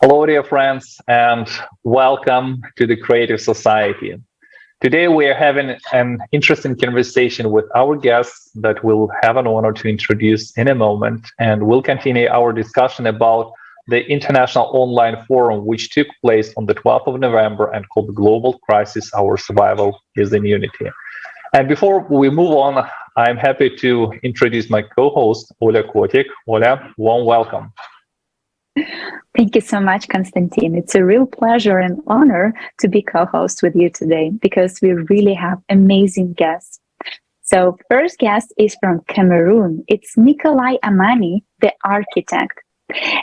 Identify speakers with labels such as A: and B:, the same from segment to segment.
A: Hello, dear friends, and welcome to the Creative Society. Today, we are having an interesting conversation with our guests that we'll have an honor to introduce in a moment, and we'll continue our discussion about the International Online Forum, which took place on the 12th of November and called Global Crisis, Our Survival is in Unity. And before we move on, I'm happy to introduce my co-host, Oля Kotik. Oля, warm welcome.
B: Thank you so much, Konstantin. It's a real pleasure and honor to be co-host with you today because we really have amazing guests. So first guest is from Cameroon. It's Nikolai Amani, the architect.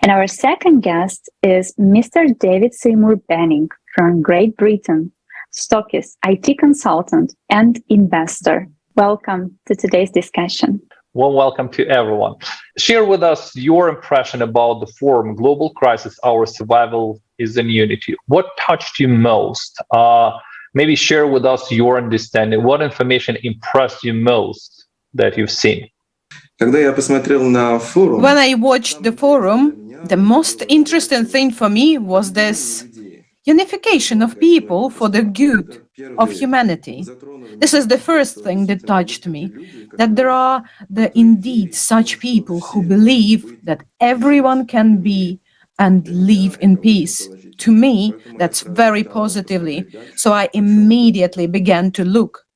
B: And our second guest is Mr. David Seymour Banning from Great Britain, stockist, IT consultant, and investor. Welcome to today's discussion.
A: Well, welcome to everyone. Share with us your impression about the forum, Global Crisis, Our Survival is in Unity. What touched you most? Maybe share with us your understanding. What information impressed you most that you've seen?
C: When
D: I watched the forum, the most interesting thing for me was this unification of people for the good of humanity. This is the first thing that touched me, that there are indeed such people who believe that everyone can be and live in peace. To me, that's very positively. So I immediately began to look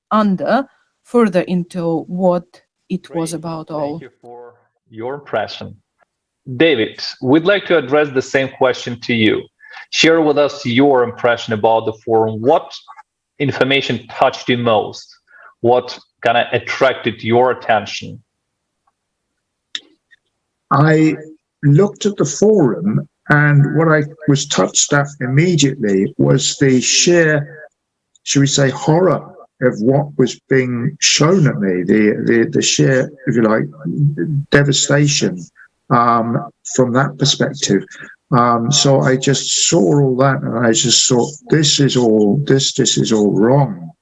D: further into what it was about all.
A: Thank you for your impression. David, we'd like to address the same question to you. Share with us your impression about the forum. What information touched you most? What kind of attracted your attention?
E: I looked at the forum, and what I was touched at immediately was the sheer, should we say, horror of what was being shown at me, the sheer, if you like, devastation from that perspective. So I just saw all that, and I just thought, this is all wrong.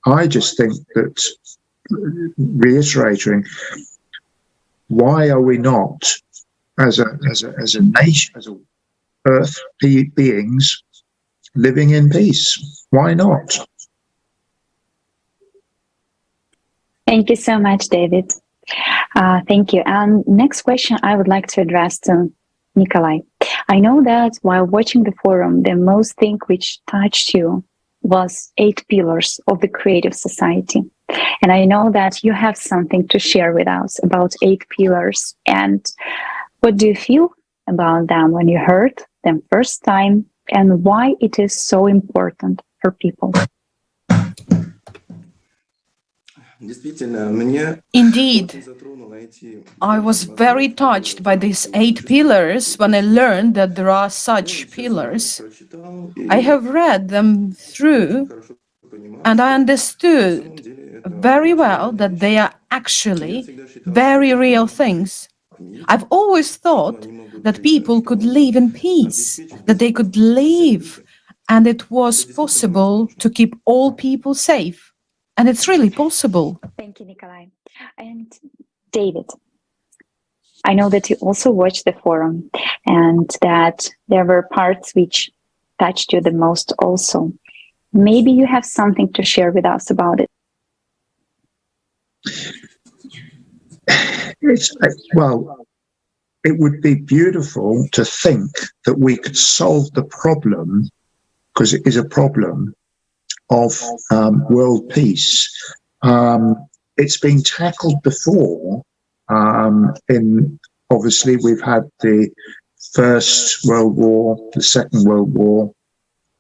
E: I just think that, reiterating, why are we not, as a nation, as Earth beings, living in peace? Why not?
B: Thank you so much, David. Thank you. And next question I would like to address to Nikolai. I know that while watching the forum, the most thing which touched you was 8 pillars of the creative society. And I know that you have something to share with us about 8 pillars. And what do you feel about them when you heard them first time, and why it is so important for people?
D: Indeed, I was very touched by these 8 pillars when I learned that there are such pillars. I have read them through, and I understood very well that they are actually very real things. I've always thought that people could live in peace, that they could live, and it was possible to keep all people safe. And it's really possible.
B: Thank you, Nikolai. And David, I know that you also watched the forum and that there were parts which touched you the most also. Maybe you have something to share with us about it.
E: Well, it would be beautiful to think that we could solve the problem, because it is a problem, of world peace. It's been tackled before. Obviously, we've had the First World War, the Second World War,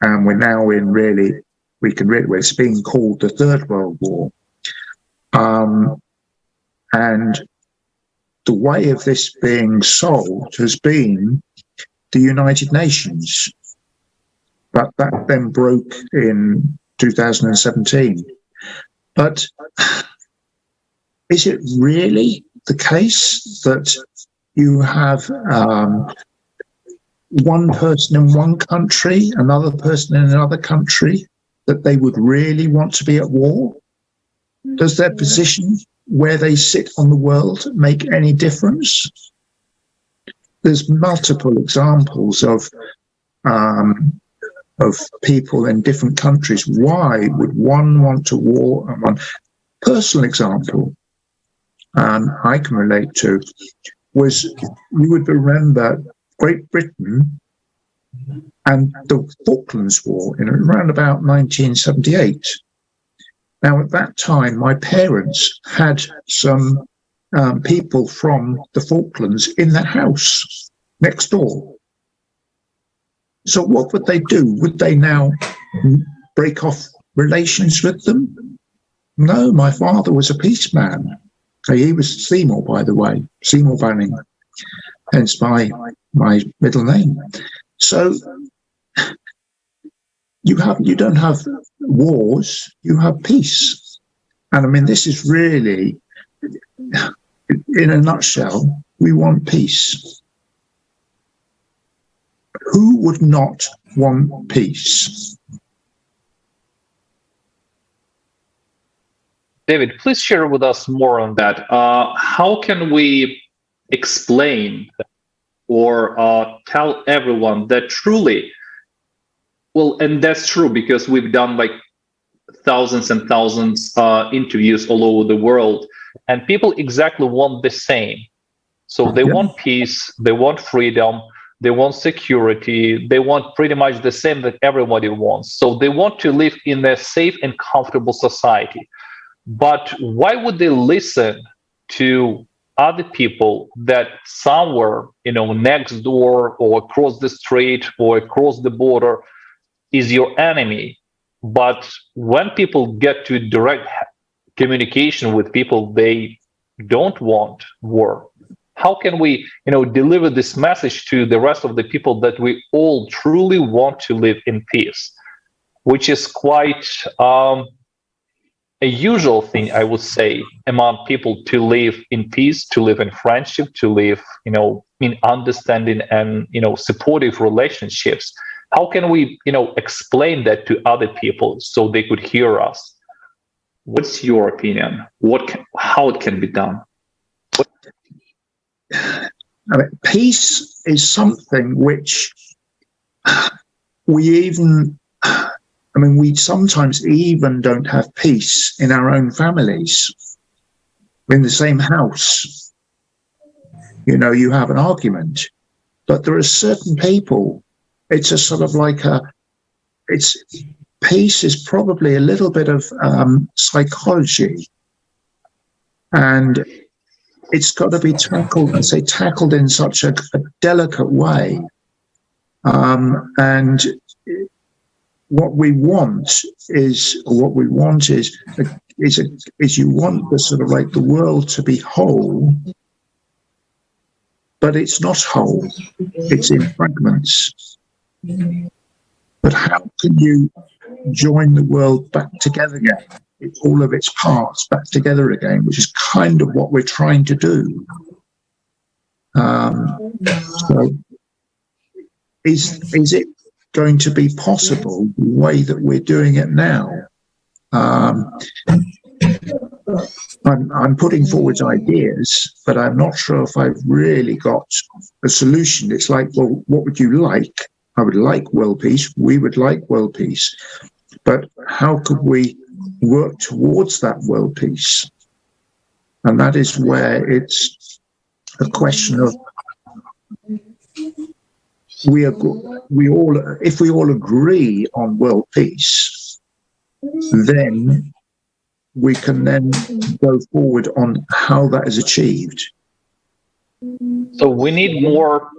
E: and we're now in it's being called the Third World War. And the way of this being solved has been the United Nations, but that then broke in 2017. But is it really the case that you have one person in one country, another person in another country, that they would really want to be at war? Does their position, where they sit on the world, make any difference? there's multiple examples of people in different countries. Why would one want to war on one? Personal example I can relate to was, you would remember Great Britain and the Falklands War in around about 1978. Now, at that time, my parents had some people from the Falklands in their house next door. So what would they do? Would they now break off relations with them? No, my father was a peaceman. He was Seymour, by the way, Seymour Banning, hence my middle name. So you don't have wars, you have peace. And I mean, this is really, in a nutshell, we want peace. Who would not want peace?
A: David, please share with us more on that. How can we explain or tell everyone that truly, well, and that's true because we've done like thousands and thousands interviews all over the world, and people exactly want the same. So they want peace, they want freedom, they want security, they want pretty much the same that everybody wants. So they want to live in a safe and comfortable society. But why would they listen to other people that somewhere, next door or across the street or across the border is your enemy? But when people get to direct communication with people they don't want war, how can we, deliver this message to the rest of the people that we all truly want to live in peace, which is quite a usual thing, I would say, among people to live in peace, to live in friendship, to live, in understanding and, supportive relationships. How can we, explain that to other people so they could hear us? What's your opinion? How it can be done?
E: I mean, peace is something which we sometimes even don't have peace in our own families. In the same house, you have an argument, but there are certain people, it's a sort of like peace is probably a little bit of psychology, and it's got to be tackled in such a delicate way. And what we want is you want the sort of like the world to be whole, but it's not whole. It's in fragments. But how can you join the world back together again? All of its parts back together again, which is kind of what we're trying to do. So is it going to be possible the way that we're doing it now? I'm putting forward ideas, but I'm not sure if I've really got a solution. It's like, well, what would you like? I would like world peace. We would like world peace. But how could we work towards that world peace? And that is where it's a question of if we all agree on world peace, then we can then go forward on how that is achieved.
A: So we need more,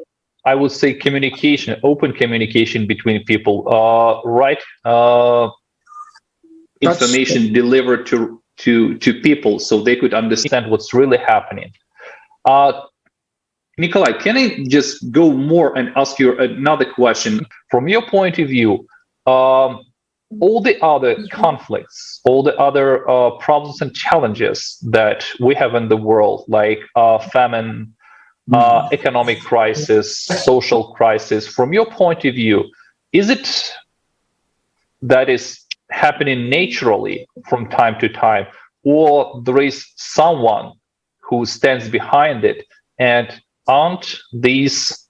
A: I would say, communication, open communication between people, right? Information delivered to people so they could understand what's really happening. Nikolai, can I just go more and ask you another question? From your point of view, all the other conflicts, all the other problems and challenges that we have in the world, like famine, economic crisis, social crisis, from your point of view, is it that is happening naturally from time to time, or there is someone who stands behind it and aren't these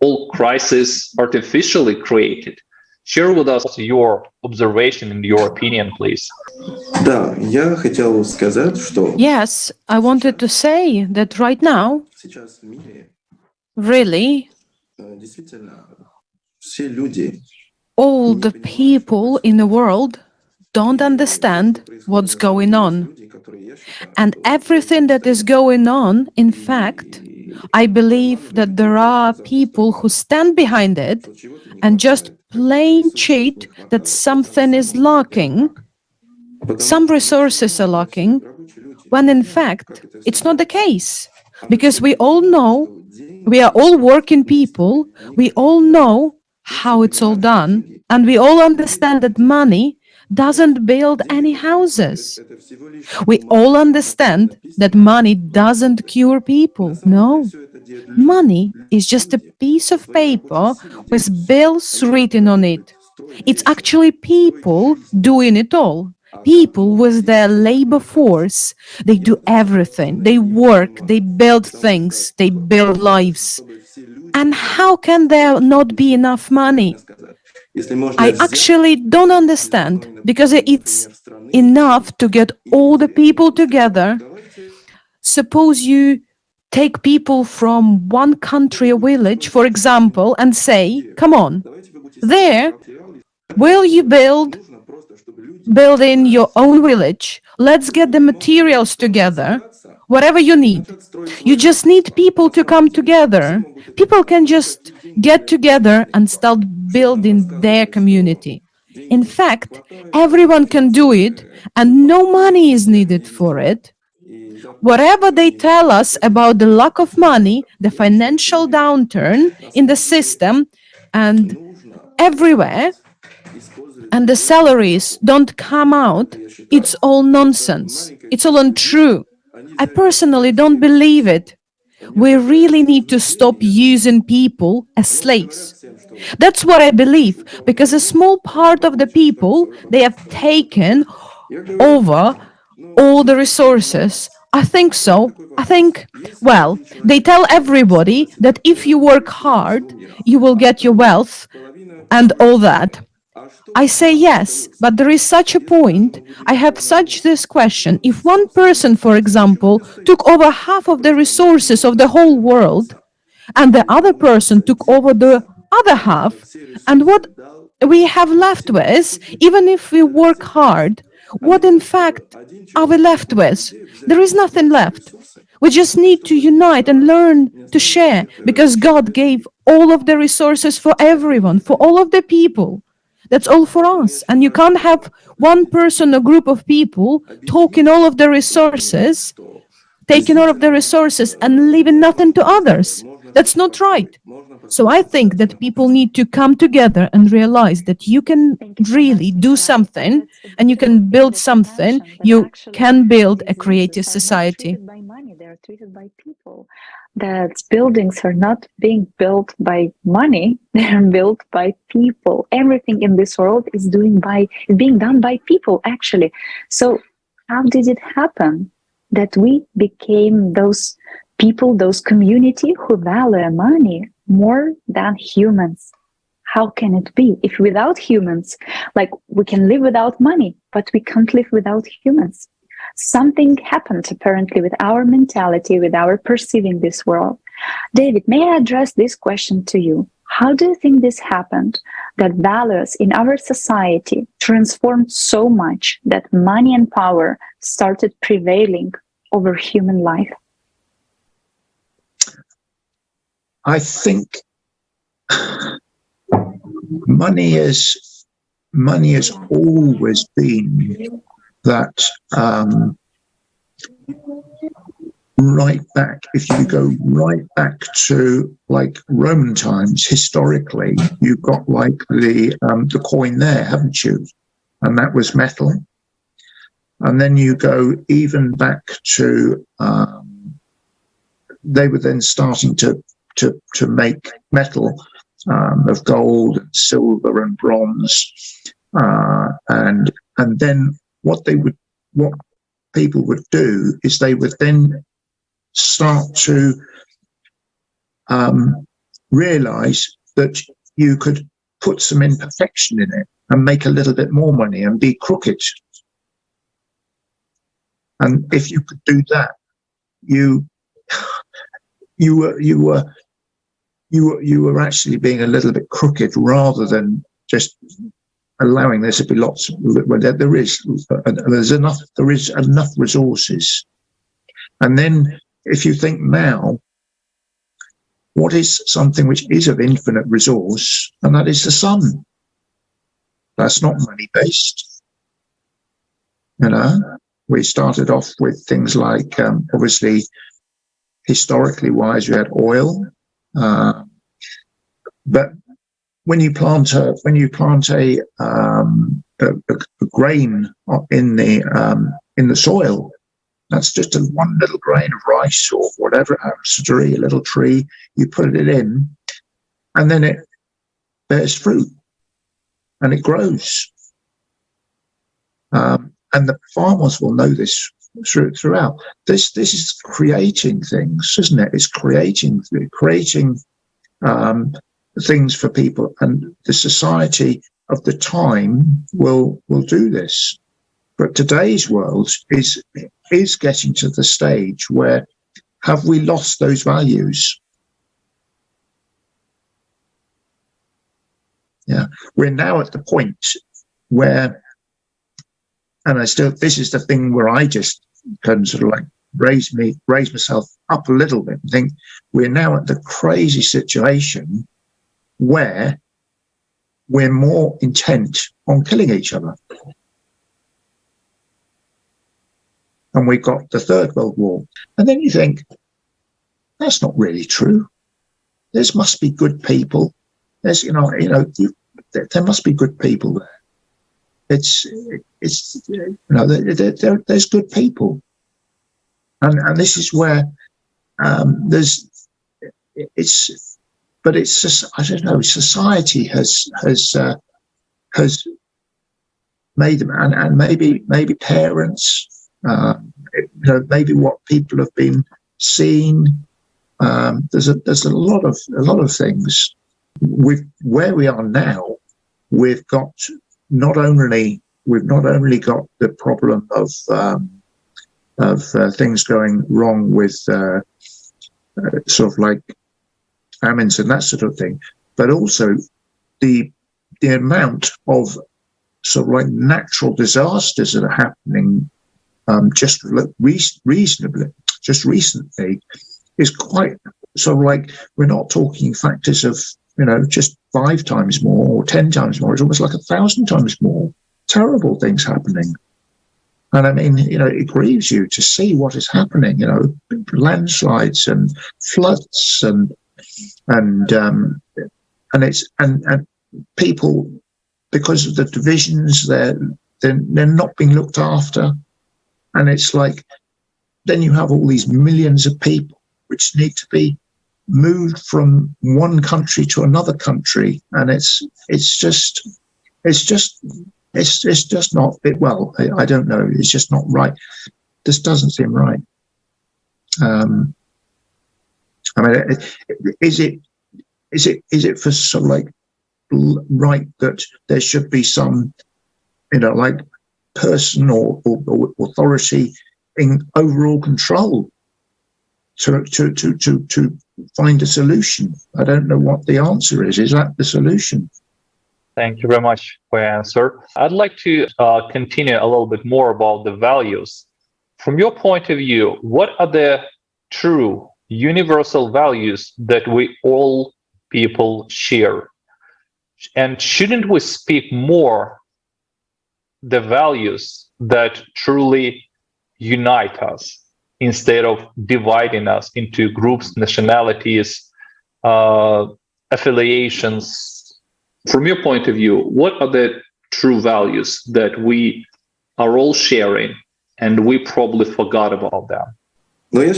A: all crises artificially created? Share with us your observation and your opinion, please.
D: Yes, I wanted to say that right now, really, all the people in the world don't understand what's going on. And everything that is going on, in fact, I believe that there are people who stand behind it and just plain cheat that something is lacking, some resources are lacking, when in fact it's not the case. Because we all know, we are all working people, we all know how it's all done, and we all understand that money doesn't build any houses. We all understand that money doesn't cure people. No. Money is just a piece of paper with bills written on it. It's actually people doing it all. People with their labor force. They do everything. They work, they build things, they build lives. And how can there not be enough money? I actually don't understand, because it's enough to get all the people together. Suppose you take people from one country or village, for example, and say, come on, there, will you build in your own village? Let's get the materials together, whatever you need. You just need people to come together. People can just get together and start building their community. In fact, everyone can do it, and no money is needed for it. Whatever they tell us about the lack of money, the financial downturn in the system and everywhere, and the salaries don't come out, it's all nonsense. It's all untrue. I personally don't believe it. We really need to stop using people as slaves. That's what I believe, because a small part of the people, they have taken over all the resources. I think so. Well, they tell everybody that if you work hard, you will get your wealth and all that. I say yes, but there is such a point. I have such this question. If one person, for example, took over half of the resources of the whole world, and the other person took over the other half, and what we have left with, even if we work hard, what in fact are we left with? There is nothing left. We just need to unite and learn to share, because God gave all of the resources for everyone, for all of the people. That's all for us. And you can't have one person, a group of people, taking all of the resources and leaving nothing to others. That's not right. So I think that people need to come together and realize that you can really do something, and you can build something. You can build a creative society.
B: By money, they're treated by people. That buildings are not being built by money, they're built by people. Everything in this world is being done by people, actually. So how did it happen that we became those people, those community who value money more than humans? How can it be? If without humans, like we can live without money, but we can't live without humans. Something happened apparently with our mentality, with our perceiving this world. David, may I address this question to you? How do you think this happened, that values in our society transformed so much that money and power started prevailing over human life?
E: I think money has always been that right back, if you go right back to like Roman times, historically, you've got like the coin there, haven't you? And that was metal. And then you go even back to they were then starting to make metal of gold and silver and bronze, and then what people would do is they would then start to realize that you could put some imperfection in it and make a little bit more money and be crooked. And if you could do that, you were actually being a little bit crooked rather than just allowing there to be lots of, well, there is enough resources. And then if you think now, what is something which is of infinite resource, and that is the sun. That's not money-based. You know, we started off with things like, obviously, historically wise, you had oil, but when you plant a grain in the soil, that's just one little grain of rice or whatever it happens to be, a little tree. You put it in, and then it bears fruit, and it grows. And the farmers will know this throughout. This is creating things, isn't it? It's creating things for people, and the society of the time will do this. But today's world is getting to the stage where, have we lost those values? Yeah, we're now at the point where, and this is the thing where I just can sort of like raise myself up a little bit and think, we're now at the crazy situation where we're more intent on killing each other. And we've got the Third World War. And then you think, that's not really true. There must be good people. There must be good people there. There's good people. And this is where it's just, I don't know, society has made them, and maybe parents, maybe what people have been seeing. There's a lot of things. With where we are now, we've not only got the problem of things going wrong with sort of like famines and that sort of thing, but also the amount of sort of like natural disasters that are happening just recently is quite sort of like, we're not talking factors of just 5 times more or 10 times more. It's almost like 1,000 times more terrible things happening. And I mean, it grieves you to see what is happening, landslides and floods and people, because of the divisions, they're not being looked after. And it's like, then you have all these millions of people which need to be moved from one country to another country, and it's just not well. I don't know. It's just not right. This doesn't seem right. I mean, is it for sort of like right that there should be some, like person or authority in overall control to find a solution? I don't know what the answer is. Is that the solution?
A: Thank you very much for your answer. I'd like to continue a little bit more about the values. From your point of view, what are the true universal values that we all people share? And shouldn't we speak more the values that truly unite us, instead of dividing us into groups, nationalities, affiliations? From your point of view, what are the true values that we are all sharing and we probably forgot about them?
D: Well,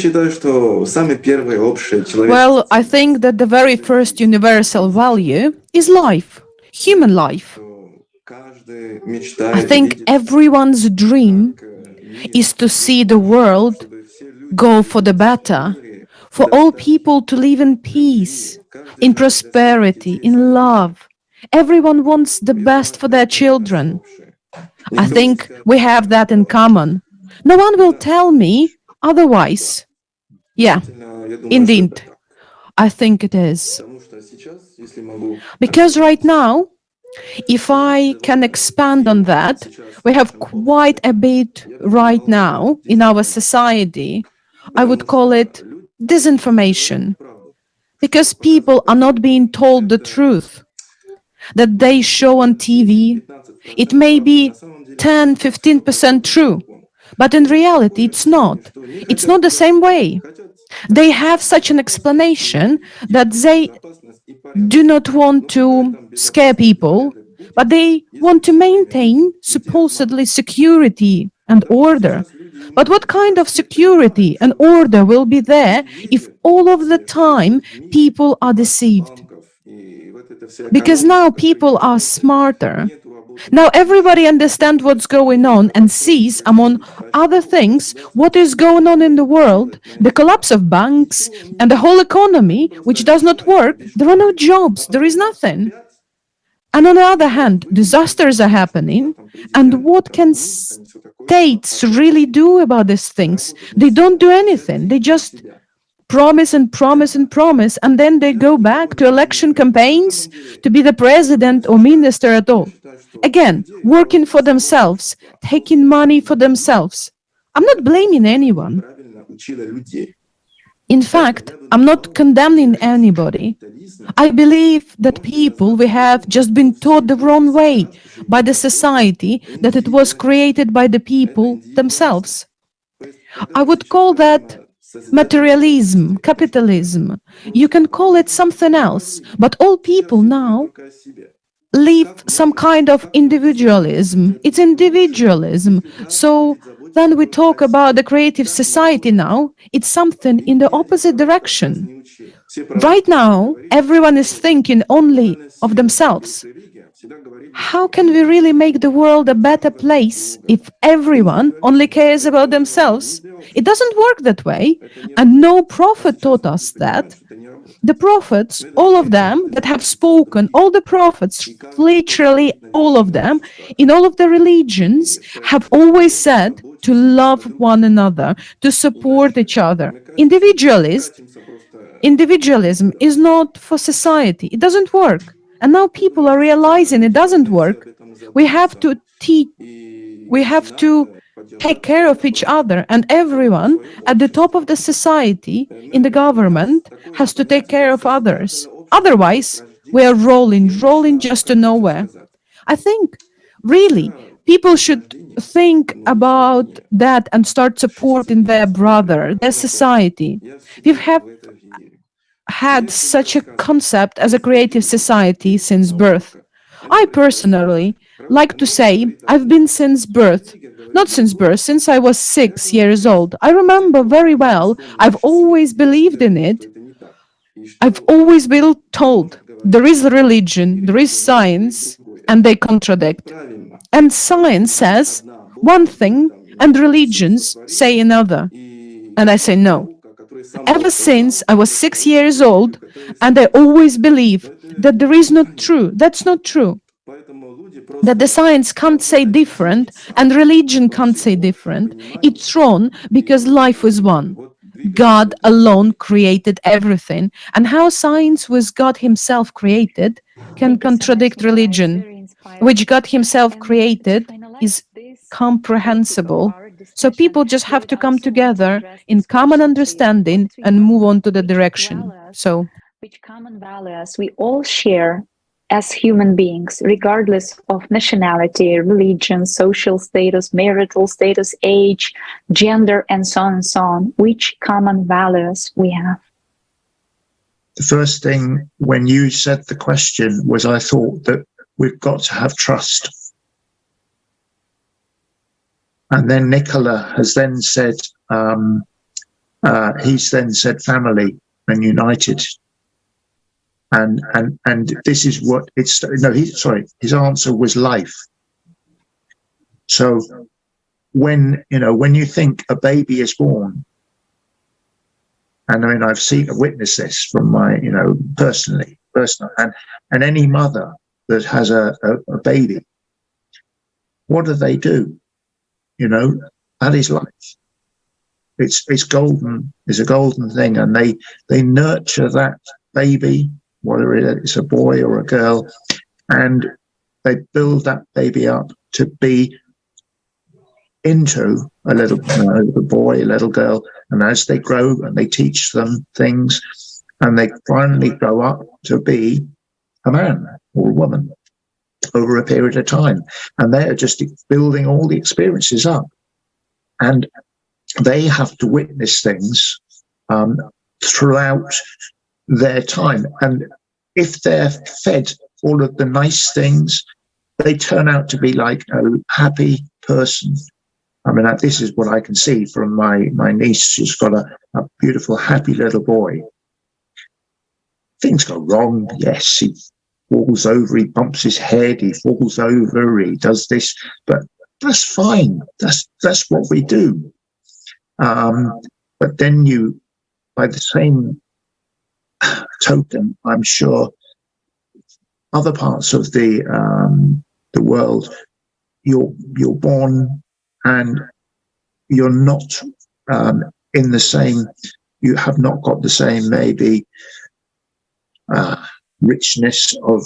D: I think that the very first universal value is life, human life. I think everyone's dream is to see the world go for the better, for all people to live in peace, in prosperity, in love. Everyone wants the best for their children. I think we have that in common. No one will tell me otherwise. Yeah, indeed, I think it is. Because right now, if I can expand on that, we have quite a bit right now in our society. I would call it disinformation, because people are not being told the truth that they show on TV. It may be 10-15% true, but in reality, it's not. It's not the same way. They have such an explanation that they do not want to scare people, but they want to maintain supposedly security and order. But what kind of security and order will be there if all of the time people are deceived? Because now people are smarter. Now everybody understands what's going on and sees, among other things, what is going on in the world, the collapse of banks and the whole economy, which does not work. There are no jobs, there is nothing. And on the other hand, disasters are happening. And what can states really do about these things? They don't do anything. They just promise and promise and promise, and then they go back to election campaigns to be the president or minister at all. Again, working for themselves, taking money for themselves. I'm not blaming anyone. In fact, I'm not condemning anybody. I believe that people, we have just been taught the wrong way by the society, that it was created by the people themselves. I would call that materialism, capitalism. You can call it something else, but all people now live some kind of individualism. It's individualism. So then we talk about the creative society now, it's something in the opposite direction. Right now, everyone is thinking only of themselves. How can we really make the world a better place if everyone only cares about themselves? It doesn't work that way, and no prophet taught us that. The prophets, all of them that have spoken, all the prophets, literally all of them, in all of the religions, have always said to love one another, to support each other. Individualism is not for society. It doesn't work. And now people are realizing it doesn't work. We have to take care of each other, and everyone at the top of the society, in the government, has to take care of others. Otherwise, we are rolling just to nowhere. I think, really, people should think about that and start supporting their brother, their society. We have had such a concept as a creative society since birth. I personally like to say I've been since birth. Not since birth, since I was 6 years old. I remember very well, I've always believed in it. I've always been told there is religion, there is science, and they contradict. And science says one thing, and religions say another. And I say no. Ever since I was 6 years old, and I always believe that there is not true. That's not true. That the science can't say different and religion can't say different. It's wrong because life is one. God alone created everything. And how science was God himself created can contradict religion, which God himself created is comprehensible. So people just have to come together in common understanding and move on to the direction. So,
B: which common values we all share as human beings, regardless of nationality, religion, social status, marital status, age, gender, and so on and so on. Which common values we have?
E: The first thing when you said the question was, I thought that we've got to have trust. And then Nicola has then said, he's then said family and united. And this is what it's, no, his answer was life. So when you think a baby is born, And I mean, I've witnessed this from my, personally, and any mother that has a baby, what do? That is life. It's golden. It's a golden thing, and they nurture that baby, whether it's a boy or a girl, and they build that baby up to be into a little boy, a little girl, and as they grow and they teach them things, and they finally grow up to be a man or a woman over a period of time, and they are just building all the experiences up, and they have to witness things throughout their time, and if they're fed all of the nice things, they turn out to be like a happy person. I mean, this is what I can see from my niece. She's got a beautiful, happy little boy. Things go wrong. Yes, he falls over, he bumps his head, he falls over, he does this, but that's fine. That's what we do. But then by the same token, I'm sure other parts of the world, you're born and you're not in the same. You have not got the same maybe richness of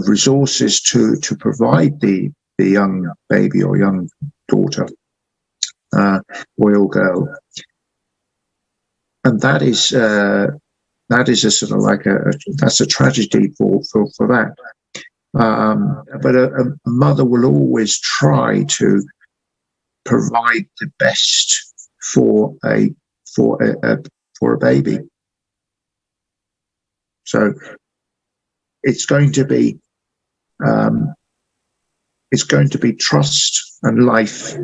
E: resources to provide the young baby or young daughter, boy or girl, and that is a sort of like that's a tragedy for that. But a mother will always try to provide the best for a baby. So it's going to be trust and life,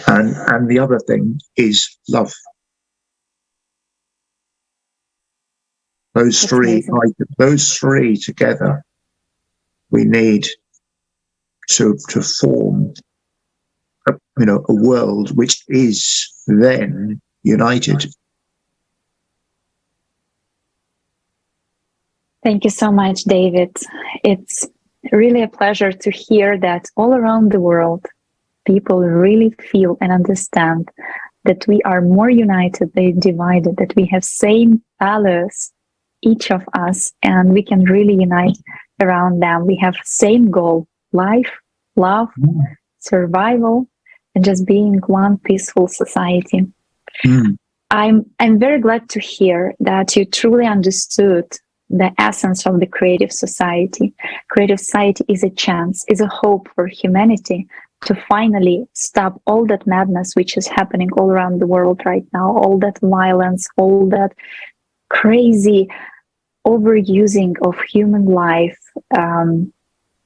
E: and the other thing is love. Those three together, we need to form a world which is then united.
B: Thank you so much, David. It's really a pleasure to hear that all around the world, people really feel and understand that we are more united than divided, that we have same values, each of us, and we can really unite around them. We have same goal: life, love, survival, and just being one peaceful society. I'm very glad to hear that you truly understood the essence of the creative society. Creative society is a chance, is a hope for humanity to finally stop all that madness which is happening all around the world right now, all that violence, all that crazy overusing of human life,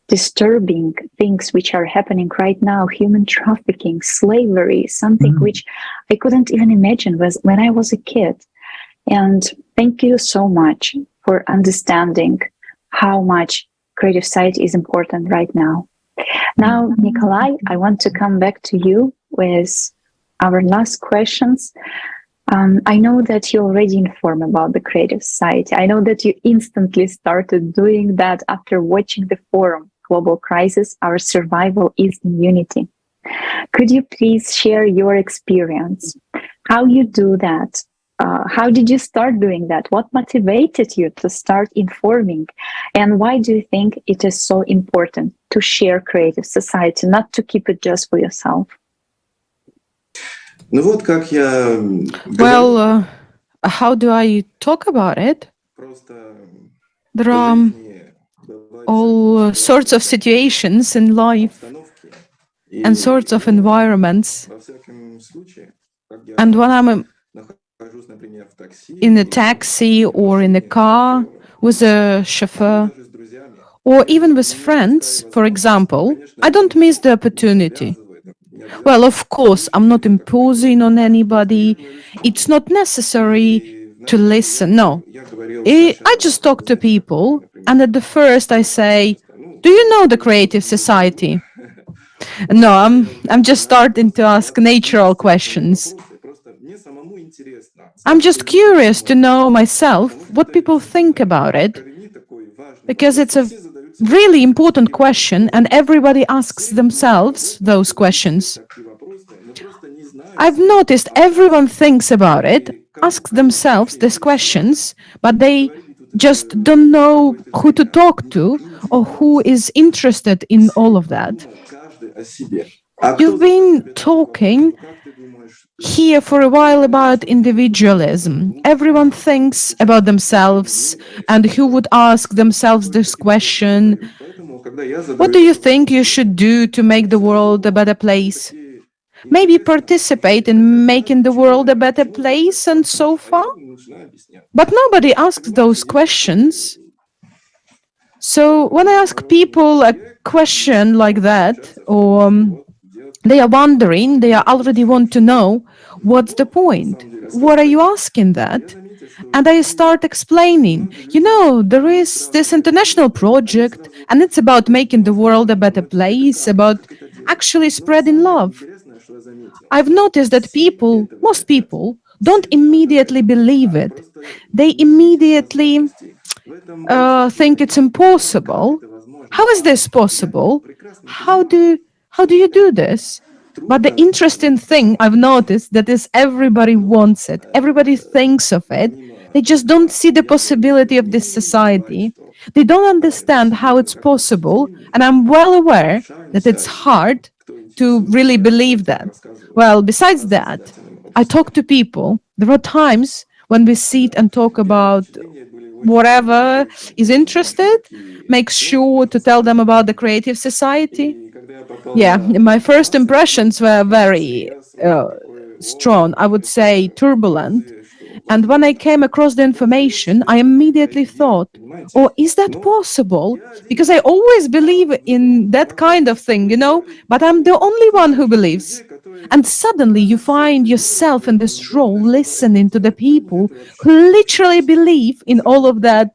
B: disturbing things which are happening right now, human trafficking, slavery, something which I couldn't even imagine when I was a kid. And thank you so much for understanding how much creative society is important right now. Now, Nikolai, I want to come back to you with our last questions. I know that you already informed about the creative society. I know that you instantly started doing that after watching the forum, Global Crisis, Our Survival is in Unity. Could you please share your experience? How you do that? How did you start doing that? What motivated you to start informing? And why do you think it is so important to share creative society, not to keep it just for yourself?
D: Well, how do I talk about it? There are all sorts of situations in life and sorts of environments. And when I'm in a taxi or in a car with a chauffeur, or even with friends, for example, I don't miss the opportunity. Well, of course, I'm not imposing on anybody. It's not necessary to listen. No, I just talk to people, and at the first I say, "Do you know the Creative Society?" No, I'm just starting to ask natural questions. I'm just curious to know myself what people think about it, because it's a really important question and everybody asks themselves those questions. I've noticed everyone thinks about it, asks themselves these questions, but they just don't know who to talk to or who is interested in all of that. You've been talking here for a while about individualism. Everyone thinks about themselves, and who would ask themselves this question, what do you think you should do to make the world a better place? Maybe participate in making the world a better place and so far? But nobody asks those questions. So when I ask people a question like that, or they are wondering, they already want to know, what's the point? What are you asking that? And I start explaining, there is this international project, and it's about making the world a better place, about actually spreading love. I've noticed that most people, don't immediately believe it. They immediately think it's impossible. How is this possible? How do you do this? But the interesting thing I've noticed that is everybody wants it. Everybody thinks of it. They just don't see the possibility of this society. They don't understand how it's possible. And I'm well aware that it's hard to really believe that. Well, besides that, I talk to people. There are times when we sit and talk about whatever is interested, make sure to tell them about the creative society. Yeah, my first impressions were very strong, I would say turbulent. And when I came across the information, I immediately thought, oh, is that possible? Because I always believe in that kind of thing, but I'm the only one who believes. And suddenly you find yourself in this role, listening to the people who literally believe in all of that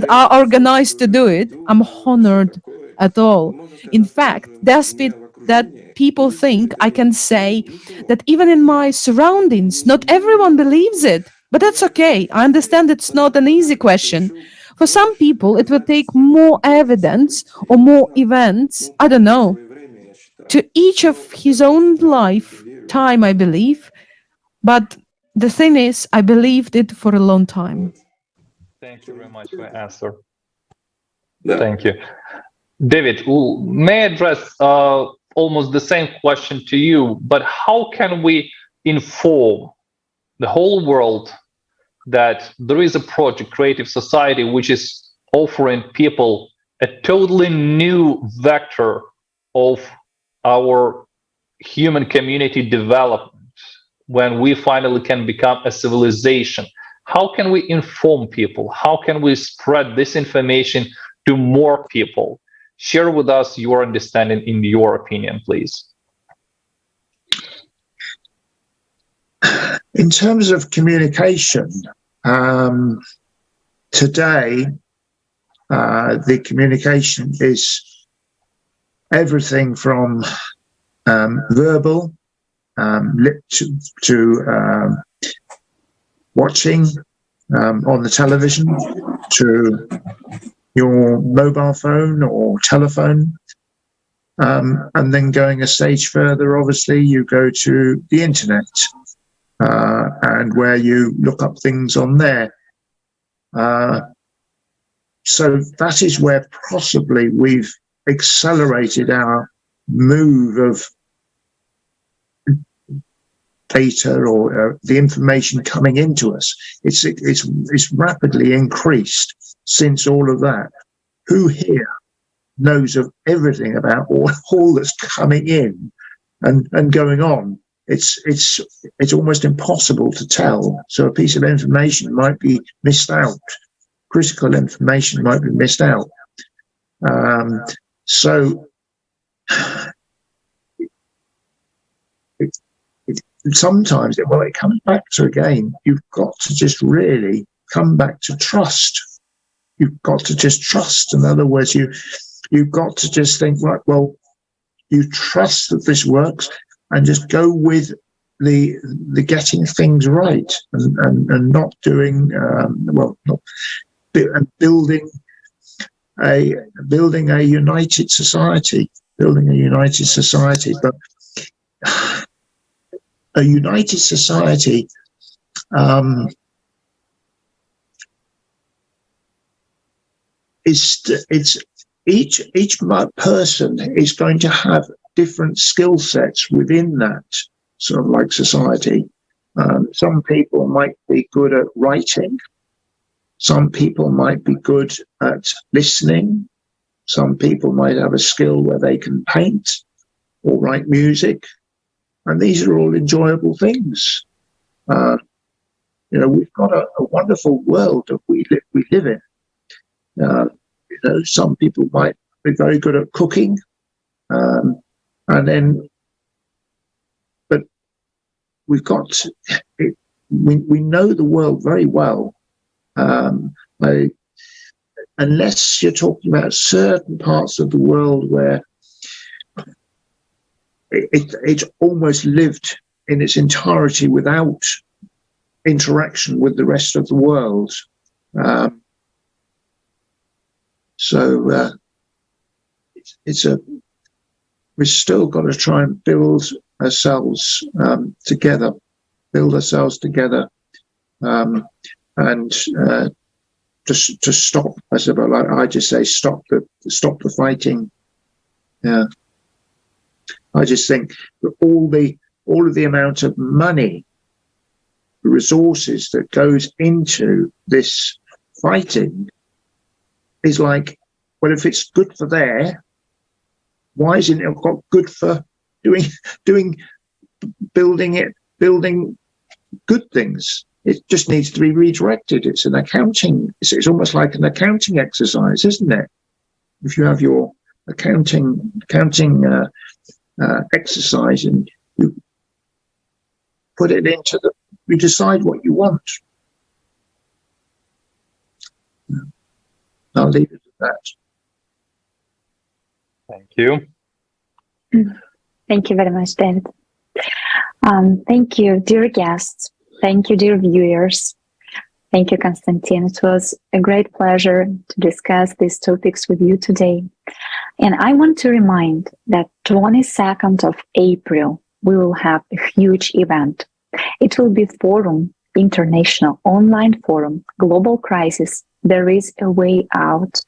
D: are organized to do it. I'm honored at all. In fact, despite that people think, I can say that even in my surroundings, not everyone believes it. But that's okay. I understand it's not an easy question. For some people, it will take more evidence or more events. I don't know. To each of his own lifetime, I believe. But the thing is, I believed it for a long time.
A: Thank you very much for your answer. Thank you. David, may I address almost the same question to you, but how can we inform the whole world that there is a project, Creative Society, which is offering people a totally new vector of our human community development when we finally can become a civilization? How can we inform people? How can we spread this information to more people? Share with us your understanding in your opinion, please.
E: In terms of communication, today, the communication is everything from verbal, lip to watching on the television, to your mobile phone or telephone, and then going a stage further, obviously, you go to the internet, and where you look up things on there. So that is where possibly we've accelerated our move of data or the information coming into us. It's rapidly increased since all of that. Who here knows of everything about all that's coming in and going on? It's almost impossible to tell. So a piece of information might be missed out. Critical information might be missed out. So sometimes, well, it comes back to, again, you've got to just really come back to trust. You've got to just trust. In other words, you've got to just think, right, well, you trust that this works, and just go with the getting things right and not doing building a united society, but a united society each person is going to have different skill sets within that sort of like society. Some people might be good at writing. Some people might be good at listening. Some people might have a skill where they can paint or write music. And these are all enjoyable things. We've got a wonderful world that we live in. Some people might be very good at cooking. But we've got, we know the world very well. Unless you're talking about certain parts of the world where it's almost lived in its entirety without interaction with the rest of the world. We've still got to try and build ourselves together, and to stop, I just say, stop the fighting. Yeah, I just think that all of the amount of money, the resources that goes into this fighting is like, well, if it's good for there, why isn't it got good for building good things? It just needs to be redirected. It's an accounting. It's almost like an accounting exercise, isn't it? If you have your accounting exercise and you put it into you decide what you want. I'll leave it at that.
A: Thank you.
B: Thank you very much, David. Thank you, dear guests. Thank you, dear viewers. Thank you, Konstantin. It was a great pleasure to discuss these topics with you today. And I want to remind that 22nd of April, we will have a huge event. It will be Forum, International Online Forum, Global Crisis. There is a way out.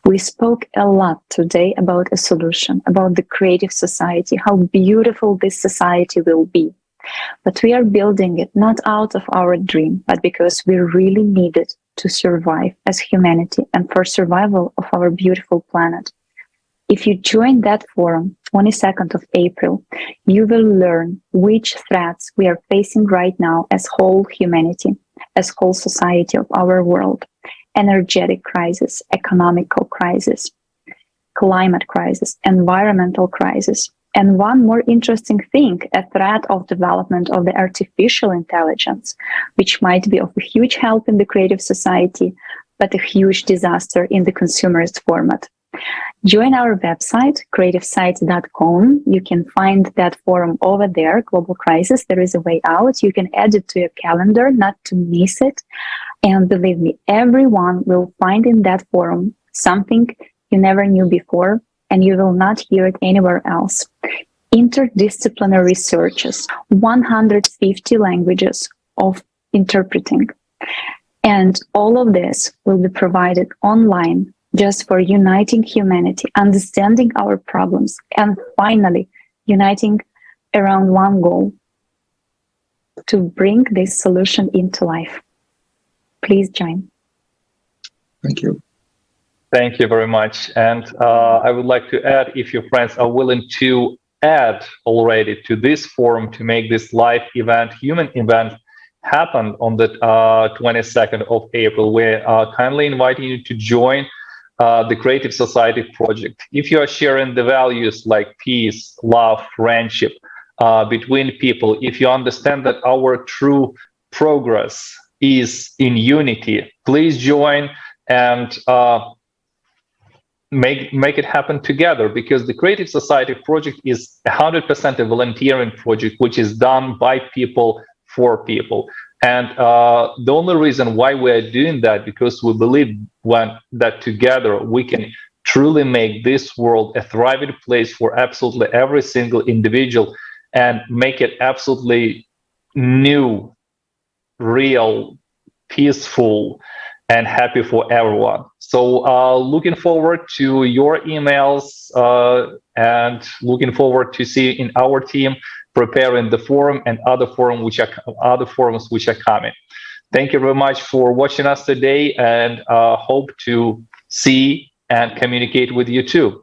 B: We spoke a lot today about a solution, about the creative society, how beautiful this society will be. But we are building it not out of our dream, but because we really need it to survive as humanity and for survival of our beautiful planet. If you join that forum, 22nd of April, you will learn which threats we are facing right now as whole humanity, as whole society of our world. Energetic crisis, economical crisis, climate crisis, environmental crisis. And one more interesting thing, a threat of development of the artificial intelligence, which might be of a huge help in the creative society, but a huge disaster in the consumerist format. Join our website, creativesite.com. You can find that forum over there, Global Crisis. There is a way out. You can add it to your calendar, not to miss it. And believe me, everyone will find in that forum something you never knew before, and you will not hear it anywhere else. Interdisciplinary researches, 150 languages of interpreting. And all of this will be provided online just for uniting humanity, understanding our problems, and finally uniting around one goal, to bring this solution into life. Please join.
E: Thank you.
A: Thank you very much. And I would like to add, if your friends are willing to add already to this forum to make this live event, human event, happen on the 22nd of April, we're kindly inviting you to join the Creative Society project. If you are sharing the values like peace, love, friendship between people, if you understand that our true progress is in unity, please join and make it happen together, because the Creative Society project is 100% a volunteering project, which is done by people for people. And the only reason why we are doing that, because we believe that together we can truly make this world a thriving place for absolutely every single individual, and make it absolutely new, real, peaceful, and happy for everyone. So looking forward to your emails and looking forward to see in our team preparing the forum and other forums which are coming. Thank you very much for watching us today, and hope to see and communicate with you too.